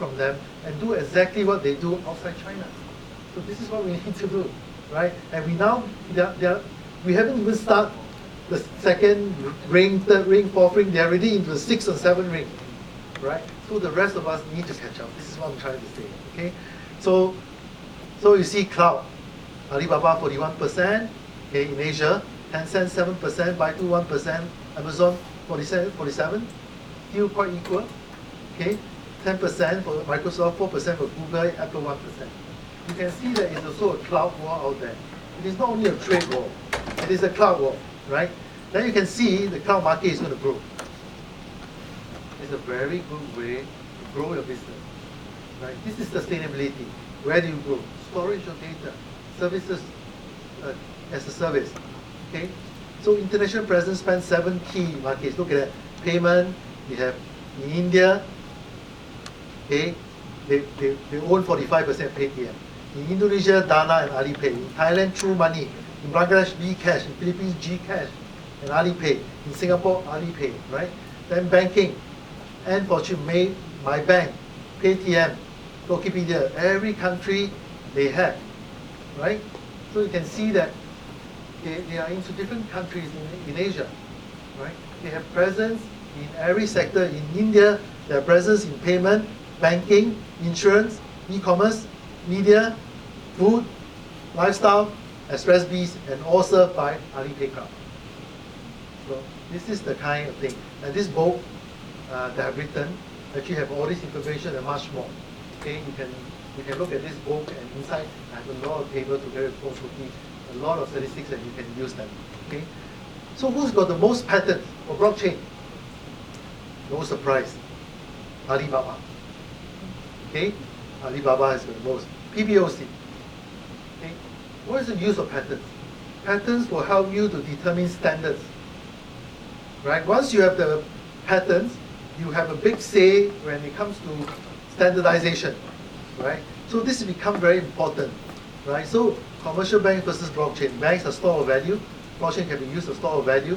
from them and do exactly what they do outside China. So this is what we need to do, right? And we now, we haven't even started the second ring, third ring, fourth ring. They're already into the sixth and seventh ring, right? So the rest of us need to catch up. This is what I'm trying to say, okay? So you see cloud, Alibaba 41%, okay, in Asia, Tencent 7%, Baidu 1%, Amazon 47, still quite equal, okay? 10% for Microsoft, 4% for Google, Apple 1%. You can see that it's also a cloud war out there. It is not only a trade war, it is a cloud war, right? Then you can see the cloud market is going to grow. It's a very good way to grow your business, right? This is sustainability. Where do you grow? Storage of data, services as a service, okay? So international presence spans 7 key markets. Look at that. Payment, we have in India, okay, they own 45% of Paytm. In Indonesia, Dana and Alipay. In Thailand, True Money. In Bangladesh, Bcash. In Philippines, Gcash and Alipay. In Singapore, Alipay, right? Then banking, and Fortune, My Bank, Paytm, Tokopedia. Every country they have, right? So you can see that they are into different countries in Asia, right? They have presence in every sector. In India, they have presence in payment, banking, insurance, e-commerce, media, food, lifestyle, express Bs, and all served by Alipay Cloud. So this is the kind of thing. And this book that I've written actually have all this information and much more. Okay, you can look at this book, and inside I have a lot of tables to very close with me, a lot of statistics, and you can use them. Okay, so who's got the most patents for blockchain? No surprise, Alibaba. Okay, Alibaba has got the most. PBOC. Okay, what is the use of patents? Patents will help you to determine standards. Right? Once you have the patents, you have a big say when it comes to standardization. Right? So this has become very important. Right? So commercial bank versus blockchain. Banks are store of value. Blockchain can be used as store of value.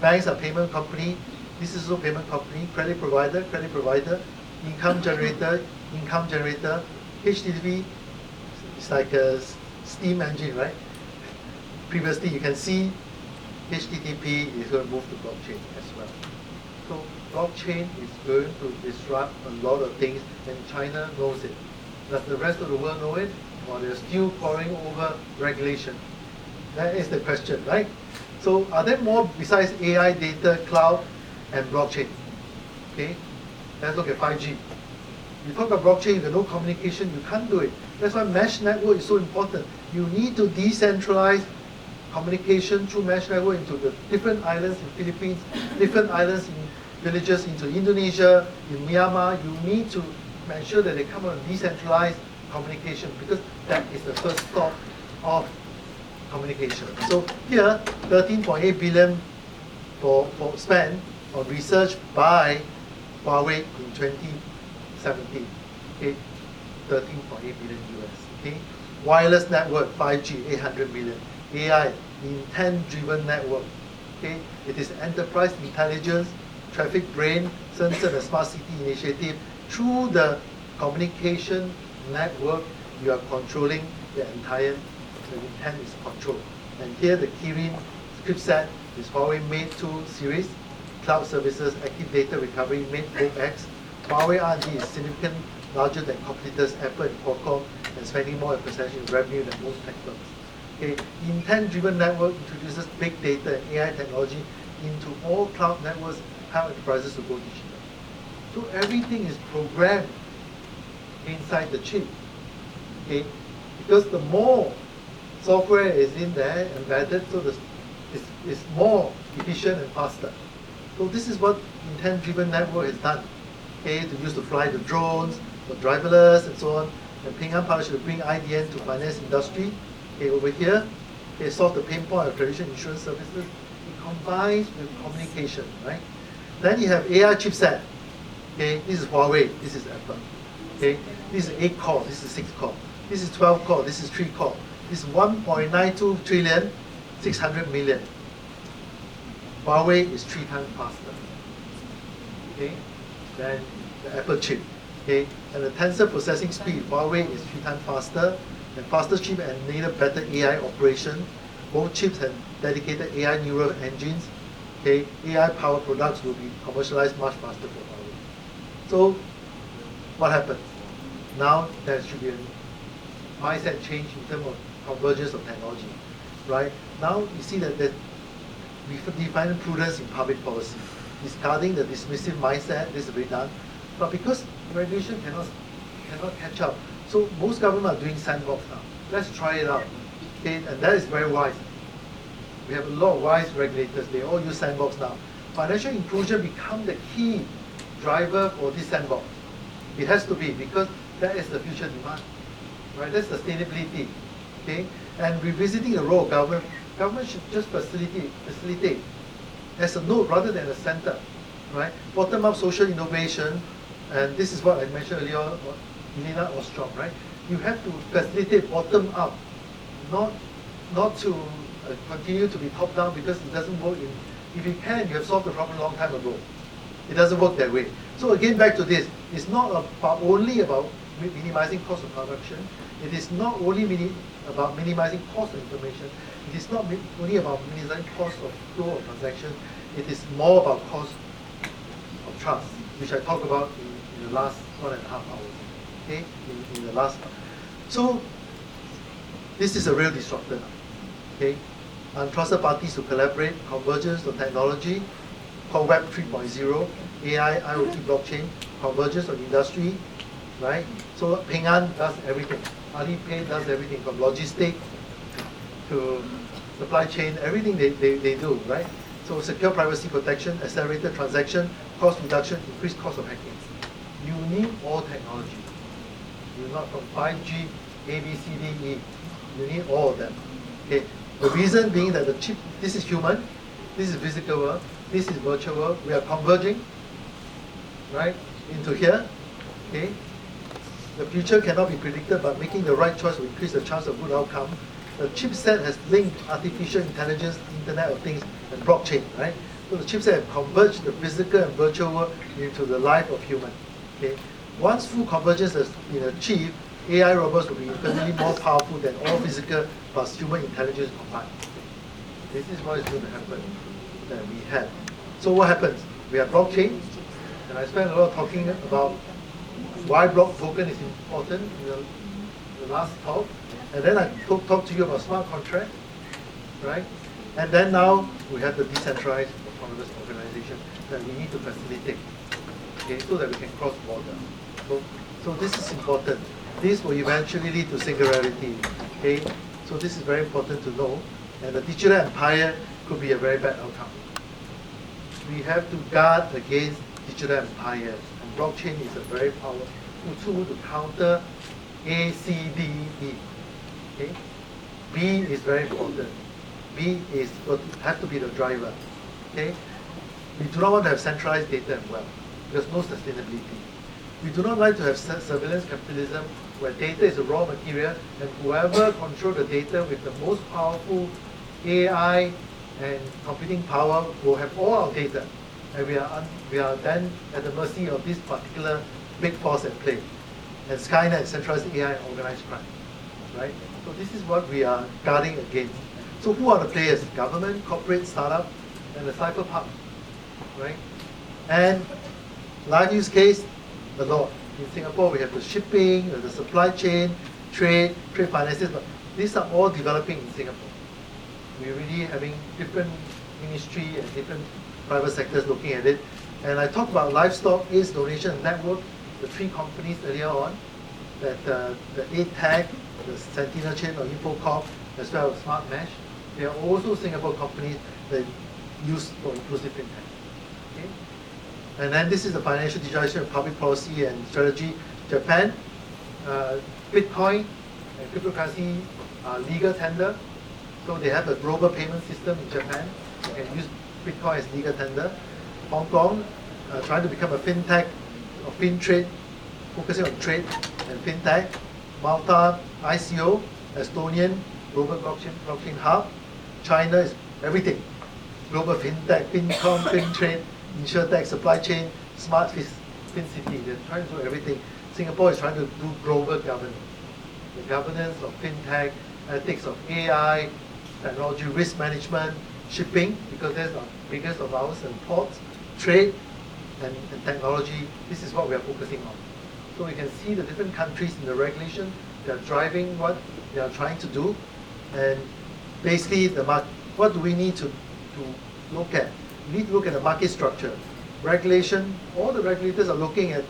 Banks are payment company. This is also payment company. Credit provider. Income generator. HTTP is like a steam engine, right? Previously, you can see HTTP is going to move to blockchain as well. So blockchain is going to disrupt a lot of things, and China knows it. Does the rest of the world know it? Or they're still poring over regulation? That is the question, right? So are there more besides AI, data, cloud, and blockchain? Okay, let's look at 5G. You talk about blockchain, if there's no communication, you can't do it. That's why mesh network is so important. You need to decentralize communication through mesh network into the different islands in Philippines, different islands in villages into Indonesia, in Myanmar. You need to make sure that they come on decentralized communication, because that is the first stop of communication. So here, 13.8 billion for spent on research by Huawei in 2017. Okay, 13.8 billion US. Okay, wireless network 5G 800 million. AI, intent-driven network. Okay, it is enterprise intelligence, traffic brain, sensor and smart city initiative. Through the communication network, you are controlling the entire. The intent is controlled. And here the Kirin chipset is Huawei Mate 2 series, cloud services, active data recovery, Mate Pro X. Huawei R&D is significantly larger than competitors Apple and Qualcomm, and spending more in percentage in revenue than most tech firms. Okay, intent-driven network introduces big data and AI technology into all cloud networks, help enterprises to go digital. So everything is programmed inside the chip. Okay, because the more software is in there embedded, so it's more efficient and faster. So this is what intent-driven network has done. Okay, to use to fly the drones, for driverless and so on. And Ping An partnership to bring IDN to finance industry. Okay, over here, they solve the pain point of traditional insurance services. It combines with communication, right? Then you have AI chipset. Okay, this is Huawei, this is Apple. Okay, this is 8 core, this is 6 core. This is 12 core, this is 3 core. This is 1.92 trillion, 600 million. Huawei is 3 times faster. Okay, than the Apple chip. Okay, And the tensor processing speed, Huawei is 3 times faster, and faster chip enable better AI operation. Both chips have dedicated AI neural engines. Okay, AI powered products will be commercialized much faster for Huawei. So, what happens? Now there should be a mindset change in terms of convergence of technology, right? Now you see that we define prudence in public policy, discarding the dismissive mindset. This is very done, but because regulation cannot catch up, so most governments are doing sandbox now. Let's try it out, okay? And that is very wise. We have a lot of wise regulators. They all use sandbox now. Financial inclusion become the key driver for this sandbox. It has to be, because that is the future demand, right? That's sustainability, okay? And revisiting the role of government. Government should just facilitate as a node rather than a center, right? Bottom-up social innovation, and this is what I mentioned earlier, Elena Ostrom, right? You have to facilitate bottom-up, not to continue to be top-down, because it doesn't work. If you can, you have solved the problem a long time ago. It doesn't work that way. So again, back to this, it's not only about minimizing cost of production. It is not only about minimizing cost of information. It is not only about minimizing cost of flow of transactions. It is more about cost of trust, which I talked about in the last 1.5 hours. Okay, in the last. So this is a real disruptor. Okay, untrusted parties to collaborate, convergence of technology, called Web 3.0, AI, IoT, blockchain, convergence of industry, right? So Ping An does everything. Alipay does everything from logistics to supply chain, everything they do, right? So secure privacy protection, accelerated transaction, cost reduction, increased cost of hacking. You need all technology. You're not from 5G, A, B, C, D, E. You need all of them. Okay. The reason being that the chip, this is human, this is physical world, this is virtual world. We are converging, right, into here. Okay. The future cannot be predicted, but making the right choice will increase the chance of good outcome. The chipset has linked artificial intelligence, Internet of Things, and blockchain, right? So the chipset have converged the physical and virtual world into the life of human. Okay. Once full convergence has been achieved, AI robots will be infinitely more powerful than all physical plus human intelligence combined. This is what is going to happen that we have. So what happens? We have blockchain, and I spent a lot of talking about why block token is important in the last talk. And then I talked to you about smart contract, right? And then now we have the decentralized autonomous organization that we need to facilitate, okay, so that we can cross border. So this is important. This will eventually lead to singularity, okay? So this is very important to know. And the digital empire could be a very bad outcome. We have to guard against digital empire, and blockchain is a very powerful tool to counter A, C, D, E. Okay? B is very important. B is have to be the driver. Okay? We do not want to have centralized data as well. There's no sustainability. We do not like to have surveillance capitalism where data is a raw material, and whoever controls the data with the most powerful AI and computing power will have all our data, and we are then at the mercy of this particular big force at play. And Skynet, centralized AI, and organized crime, right? So this is what we are guarding against. So who are the players? Government, corporate, startup, and the cyberpunk, right? And live use case, a lot. In Singapore, we have the shipping, the supply chain, trade finances, but these are all developing in Singapore. We're really having different ministry and different private sectors looking at it. And I talked about livestock, AIDS donation network, the 3 companies earlier on, that the ATAG, the Sentinel Chain or InfoCorp, as well as Smart Mesh. They are also Singapore companies that use for inclusive fintech. Okay? And then this is the financial digitalization of public policy and strategy. Japan, Bitcoin and cryptocurrency legal tender. So they have a global payment system in Japan. You can use Bitcoin as legal tender. Hong Kong, trying to become a fintech or FinTrade, focusing on trade and fintech. Malta, ICO, Estonian, global blockchain hub. China is everything. Global fintech, FinCom, FinTrade, InsurTech, supply chain, smart FinCity. They're trying to do everything. Singapore is trying to do global governance. The governance of fintech, ethics of AI, technology risk management, shipping, because that's the biggest of ours, and ports, trade, and technology. This is what we are focusing on. So you can see the different countries in the regulation, they are driving what they are trying to do. And basically, what do we need to look at? We need to look at the market structure. Regulation, all the regulators are looking at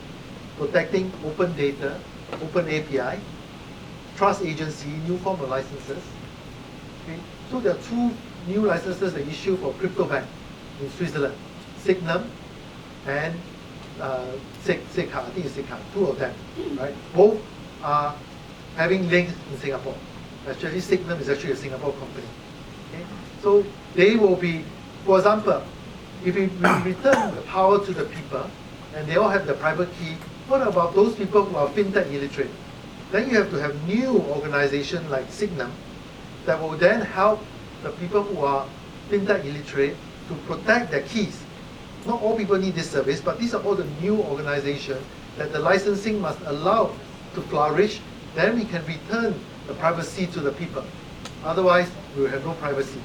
protecting open data, open API, trust agency, new form of licenses. Okay? So there are two new licenses that issue for crypto bank in Switzerland, Signum and Sikha, I think it's Sikha, two of them, right? Both are having links in Singapore. Actually, Signum is actually a Singapore company. Okay? So they will be, for example, if we return the power to the people and they all have the private key, what about those people who are fintech illiterate? Then you have to have new organization like Signum that will then help the people who are fintech illiterate to protect their keys. Not all people need this service, but these are all the new organizations that the licensing must allow to flourish. Then we can return the privacy to the people. Otherwise, we will have no privacy.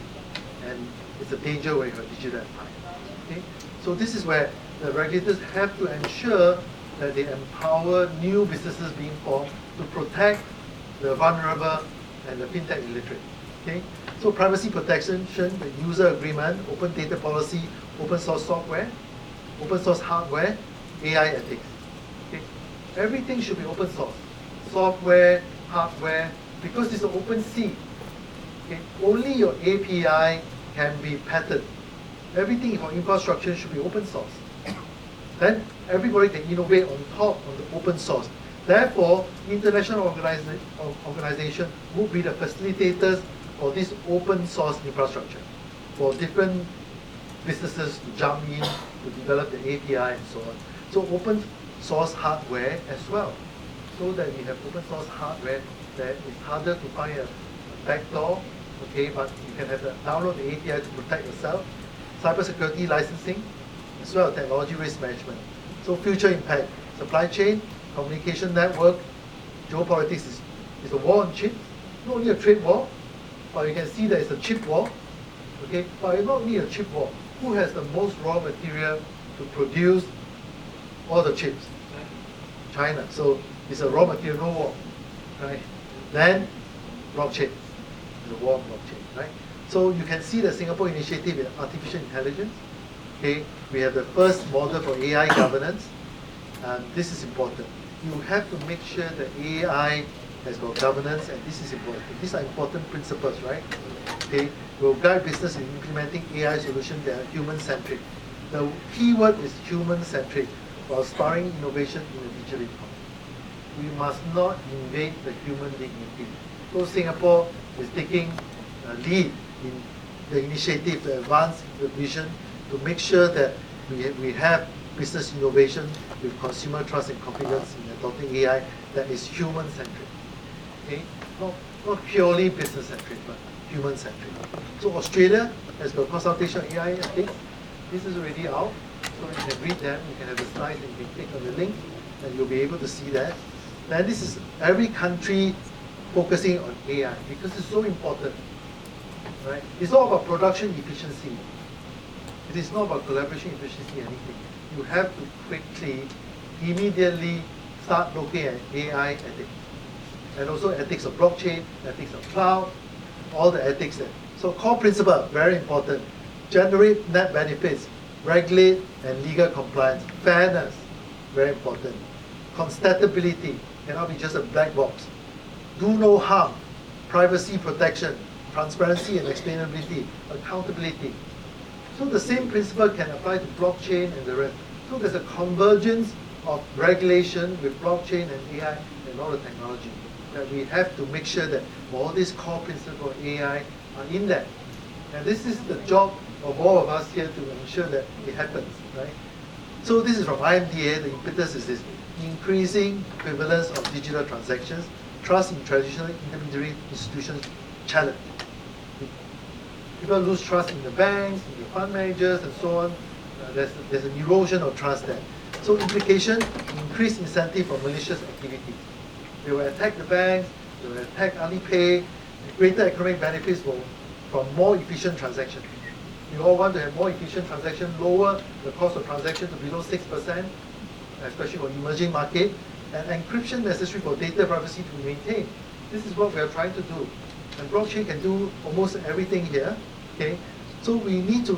And it's a danger when you have digital empire. Okay? So this is where the regulators have to ensure that they empower new businesses being formed to protect the vulnerable and the fintech illiterate. Okay? So privacy protection, the user agreement, open data policy, open source software, open source hardware, AI ethics. Okay? Everything should be open source. Software, hardware, because it's an open sea. Okay? Only your API can be patented. Everything for infrastructure should be open source. Then everybody can innovate on top of the open source. Therefore, international organization would be the facilitators for this open source infrastructure for different businesses to jump in, to develop the API and so on. So open source hardware as well, so that we have open source hardware that is harder to find a backdoor, okay, but you can have the download the API to protect yourself. Cybersecurity licensing, as well as technology risk management. So future impact, supply chain, communication network, geopolitics is a war on chips, not only a trade war, but you can see that it's a chip war, okay, but it's not only a chip war. Who has the most raw material to produce all the chips? China. So it's a raw material, no war, right? Then blockchain, the war on blockchain, right? So you can see the Singapore initiative in artificial intelligence. Okay, we have the first model for AI governance. This is important. You have to make sure that AI has got governance, and this is important. These are important principles, right? Okay, will guide business in implementing AI solutions that are human-centric. The key word is human-centric, while spurring innovation in the digital economy. We must not invade the human dignity. So Singapore is taking a lead in the initiative to advance the vision to make sure that we have business innovation with consumer trust and confidence in adopting AI that is human-centric. Okay? Not purely business-centric, but human-centric. So Australia has got consultation on AI ethics. This is already out, so you can read them. You can have the slides and you can click on the link, and you'll be able to see that. Then this is every country focusing on AI because it's so important. Right? It's all about production efficiency. It is not about collaboration efficiency or anything. You have to quickly, immediately start looking at AI ethics. And also ethics of blockchain, ethics of cloud, all the ethics there. So core principle, very important. Generate net benefits, regulate and legal compliance, fairness, very important. Constatability, cannot be just a black box. Do no harm, privacy protection, transparency and explainability, accountability. So the same principle can apply to blockchain and the rest. So there's a convergence of regulation with blockchain and AI and all the technology that we have to make sure that all these core principles of AI are in there. And this is the job of all of us here to ensure that it happens, right? So this is from IMDA, the impetus is this: increasing prevalence of digital transactions, trust in traditional intermediary institutions challenge. People lose trust in the banks, in the fund managers, and so on. There's an erosion of trust there. So implication, increased incentive for malicious activity. They will attack the banks, they will attack Alipay, greater economic benefits from more efficient transactions. We all want to have more efficient transaction, lower the cost of transaction to below 6%, especially for emerging market, and encryption necessary for data privacy to be maintained. This is what we are trying to do. And blockchain can do almost everything here. Okay? So we need to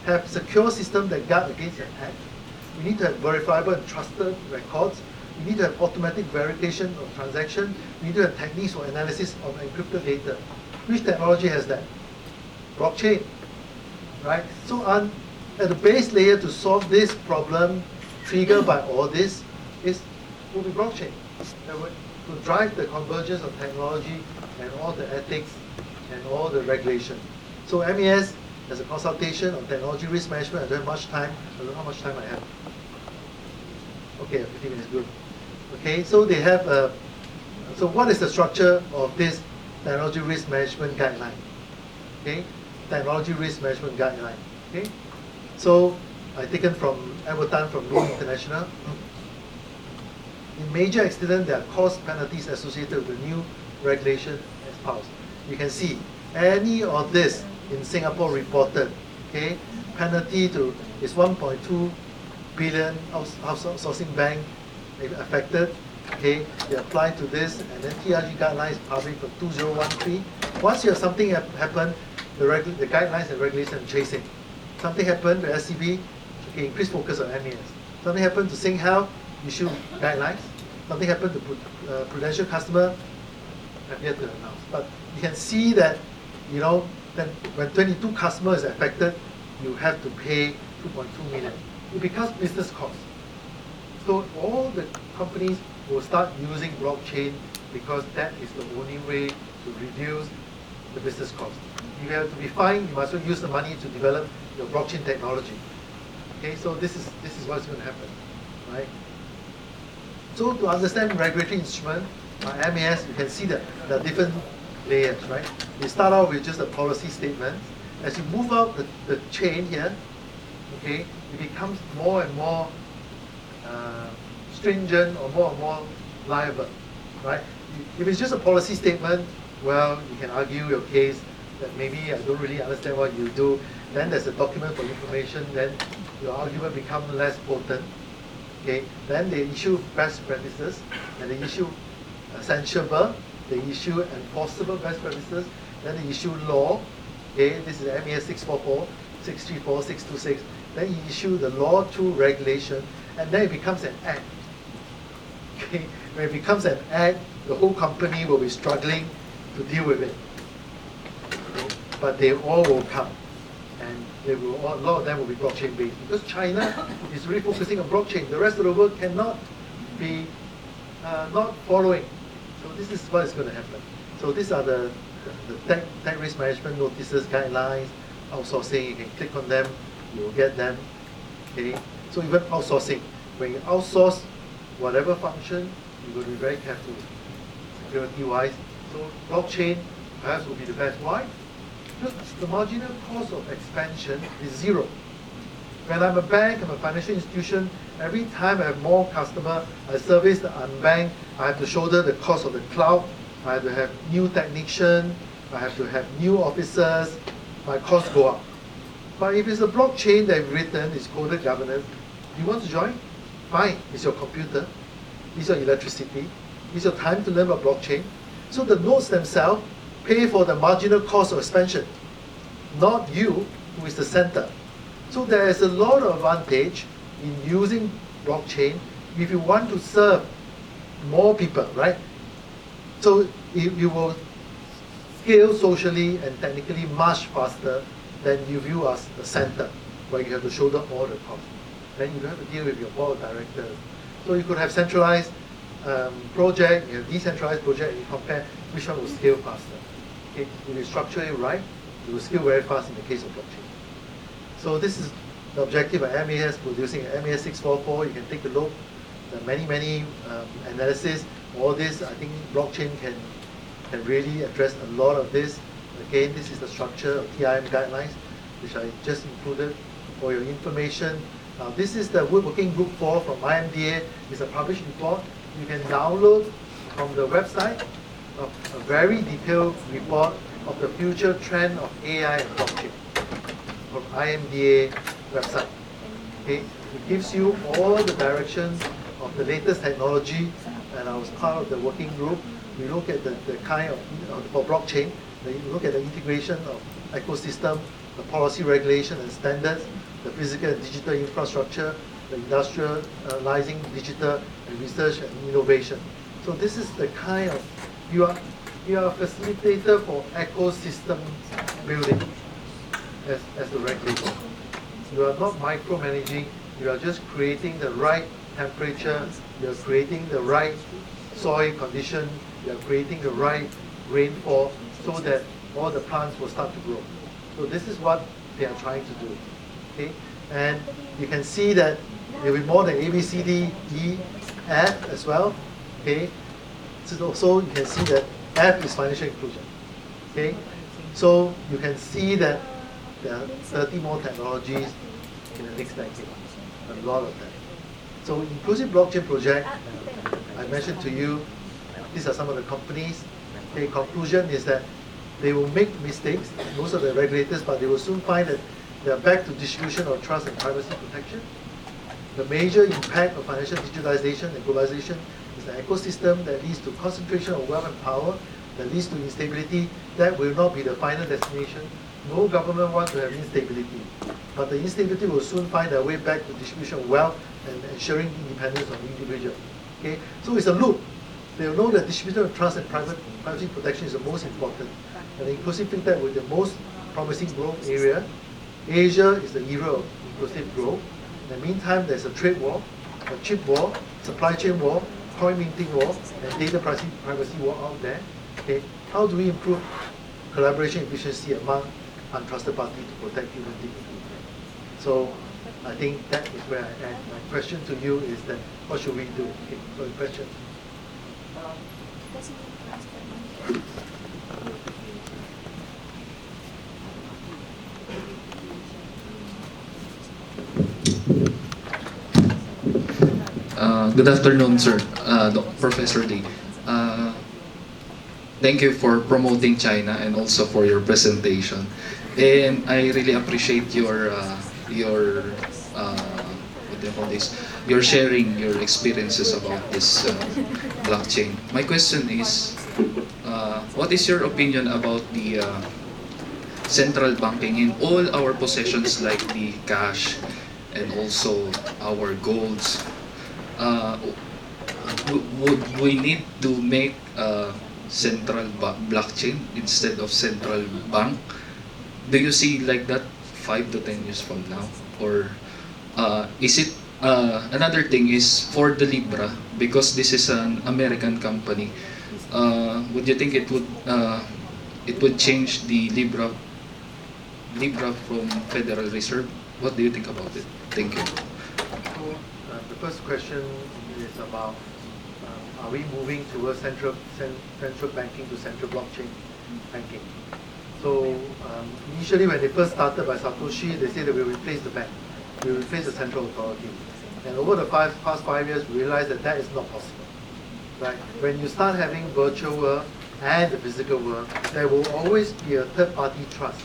have secure systems that guard against attack. We need to have verifiable and trusted records. We need to have automatic verification of transactions. We need to have techniques for analysis of encrypted data. Which technology has that? Blockchain. Right? So at the base layer to solve this problem triggered by all this will be blockchain. That would to drive the convergence of technology and all the ethics and all the regulation. So MES as a consultation on technology risk management, I don't have much time. I don't know how much time I have. Okay, 15 minutes, good. Okay, so they have so what is the structure of this technology risk management guideline? Okay, technology risk management guideline. Okay, so I taken from Edward Tan from Law International. In major accidents, there are cost penalties associated with the new regulation espoused. You can see any of this in Singapore reported. Okay, penalty is 1.2 billion outsourcing bank affected. Okay, they apply to this, and then TRG guidelines published for 2013. Once you have something happen, the guidelines and regulations are chasing. Something happened to SCB, okay, increase focus on MES. Something happened to SingHealth, issue guidelines. Something happened to Prudential customer, I've yet to announce. But you can see that, then when 22 customers are affected, you have to pay 2.2 million. It becomes business cost. So all the companies will start using blockchain because that is the only way to reduce the business cost. If you have to be fined, you must use the money to develop your blockchain technology. Okay, so this is what's going to happen, right? So to understand regulatory instrument, MES, you can see that there are different layers, right? You start out with just a policy statement. As you move out the chain here, okay, it becomes more and more stringent or more and more liable, right? If it's just a policy statement, well, you can argue your case that maybe I don't really understand what you do. Then there's a document for information, then your argument becomes less potent. Okay, then they issue best practices, and they issue censurable, they issue enforceable best practices, then they issue law. Okay, this is MES 644, 634, 626. Then you issue the law through regulation, and then it becomes an act. Okay, when it becomes an act, the whole company will be struggling to deal with it. Okay? But they all will come, and a lot of them will be blockchain based, because China is really focusing on blockchain. The rest of the world cannot be not following. So this is what is going to happen. So these are the tech risk management notices, guidelines, outsourcing. You can click on them, you will get them. Okay. So even outsourcing, when you outsource whatever function, you will be very careful security-wise. So blockchain perhaps will be the best. Why? Because the marginal cost of expansion is zero. When I'm a bank, I'm a financial institution, every time I have more customer, I service the unbanked, I have to shoulder the cost of the cloud, I have to have new technicians, I have to have new officers, my costs go up. But if it's a blockchain that I've written, it's coded governance, you want to join? Fine, it's your computer, it's your electricity, it's your time to learn about blockchain. So the nodes themselves pay for the marginal cost of expansion, not you, who is the center. So there is a lot of advantage in using blockchain if you want to serve more people, right? So you will scale socially and technically much faster than you view as the center, where you have to shoulder all the costs. Then you have to deal with your board of directors. So you could have centralized project, you have decentralized project, and you compare which one will scale faster. Okay? If you structure it right, it will scale very fast in the case of blockchain. So this is the objective of MES, producing an MES 644. You can take a look. There are many analysis. All this, I think blockchain can really address a lot of this. Again, this is the structure of TIM guidelines, which I just included for your information. Now this is the Working Group 4 from IMDA. It's a published report. You can download from the website a very detailed report of the future trend of AI and blockchain from IMDA website. Okay? It gives you all the directions of the latest technology, and I was part of the working group. We look at the kind of, for blockchain, we look at the integration of ecosystem, the policy regulation and standards, the physical and digital infrastructure, the industrializing digital and research and innovation. So this is the kind of, you are a facilitator for ecosystem building as a regulator. You are not micromanaging, you are just creating the right temperature, you are creating the right soil condition, you are creating the right rainfall so that all the plants will start to grow. So this is what they are trying to do. Okay? And you can see that there will be more than A, B, C, D, E, F as well. Okay? So you can see that F is financial inclusion. Okay? So you can see that there are 30 more technologies in the next decade. A lot of them. So inclusive blockchain project, I mentioned to you, these are some of the companies. The conclusion is that they will make mistakes, most of the regulators, but they will soon find that they are back to distribution of trust and privacy protection. The major impact of financial digitalization and globalization is the ecosystem that leads to concentration of wealth and power, that leads to instability. That will not be the final destination. No government wants to have instability. But the instability will soon find their way back to distribution of wealth and ensuring independence of the individual. Okay? So it's a loop. They will know that distribution of trust and privacy protection is the most important. And the inclusive fintech with the most promising growth area. Asia is the era of inclusive growth. In the meantime, there's a trade war, a chip war, supply chain war, coin minting war, and data privacy war out there. Okay? How do we improve collaboration efficiency among untrusted parties to protect human dignity? So I think that is where I end. My question to you is that what should we do? Okay, so the question. Good afternoon, sir, Professor Lee. Thank you for promoting China and also for your presentation. And I really appreciate your what do you call this? Your sharing your experiences about this blockchain. My question is, what is your opinion about the central banking in all our possessions like the cash and also our golds? Would we need to make central blockchain instead of central bank? Do you see like that 5 to 10 years from now? Or is it another thing is for the Libra, because this is an American company, would you think it would change the Libra from Federal Reserve? What do you think about it? Thank you. The first question is about are we moving towards central banking to central blockchain banking? So initially when they first started by Satoshi, they said that we will replace the bank, we will replace the central authority. And over the past 5 years, we realized that that is not possible. Right? When you start having virtual world and the physical world, there will always be a third-party trust.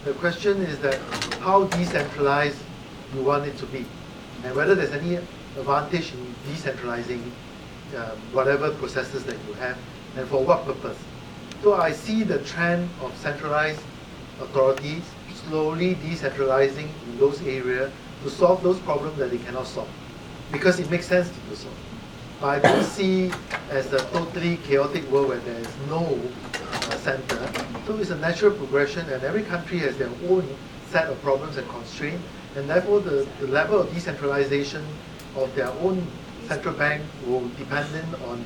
The question is that how decentralized you want it to be, and whether there's any advantage in decentralizing whatever processes that you have, and for what purpose. So I see the trend of centralized authorities slowly decentralizing in those areas to solve those problems that they cannot solve, because it makes sense to do so. But I don't see as a totally chaotic world where there is no center. So it's a natural progression, and every country has their own set of problems and constraints, and therefore the level of decentralization of their own central bank will depend on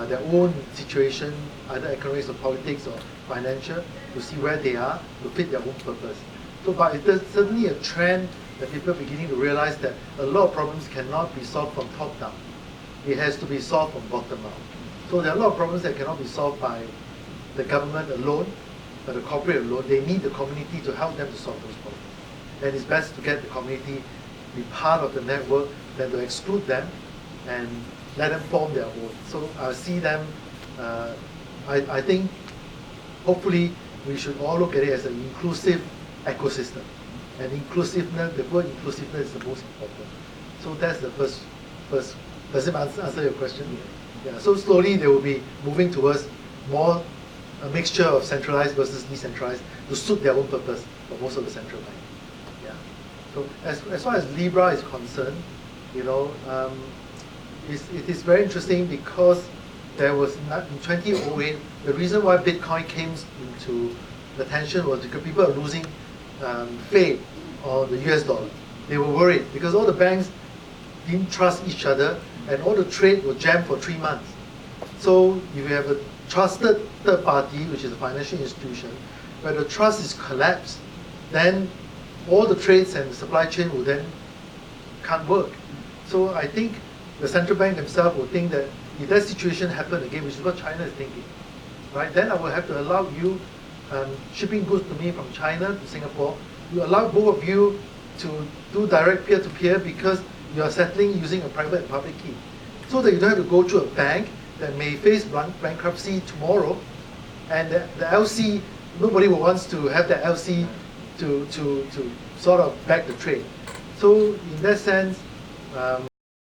their own situation, either economics or politics or financial, to see where they are, to fit their own purpose. So, but there's certainly a trend that people are beginning to realize that a lot of problems cannot be solved from top down. It has to be solved from bottom up. So there are a lot of problems that cannot be solved by the government alone, by the corporate alone. They need the community to help them to solve those problems. And it's best to get the community be part of the network than to exclude them and let them form their own. So I see them, I think hopefully we should all look at it as an inclusive ecosystem. And inclusiveness, the word inclusiveness is the most important. So that's the first. Does it answer your question? Yeah. So slowly they will be moving towards more a mixture of centralized versus decentralized to suit their own purpose for most of the central bank. Yeah. So as far as Libra is concerned, you know, it is very interesting because there was in 2008 the reason why Bitcoin came into attention was because people are losing faith on the US dollar. They were worried because all the banks didn't trust each other and all the trade was jammed for 3 months. So if you have a trusted third party, which is a financial institution, where the trust is collapsed, then all the trades and the supply chain will then can't work. So I think the central bank themselves will think that if that situation happened again, which is what China is thinking, right? Then I will have to allow you shipping goods to me from China to Singapore. You allow both of you to do direct peer-to-peer because you are settling using a private and public key, so that you don't have to go through a bank that may face bankruptcy tomorrow, and the LC, nobody wants to have the LC to sort of back the trade. So in that sense,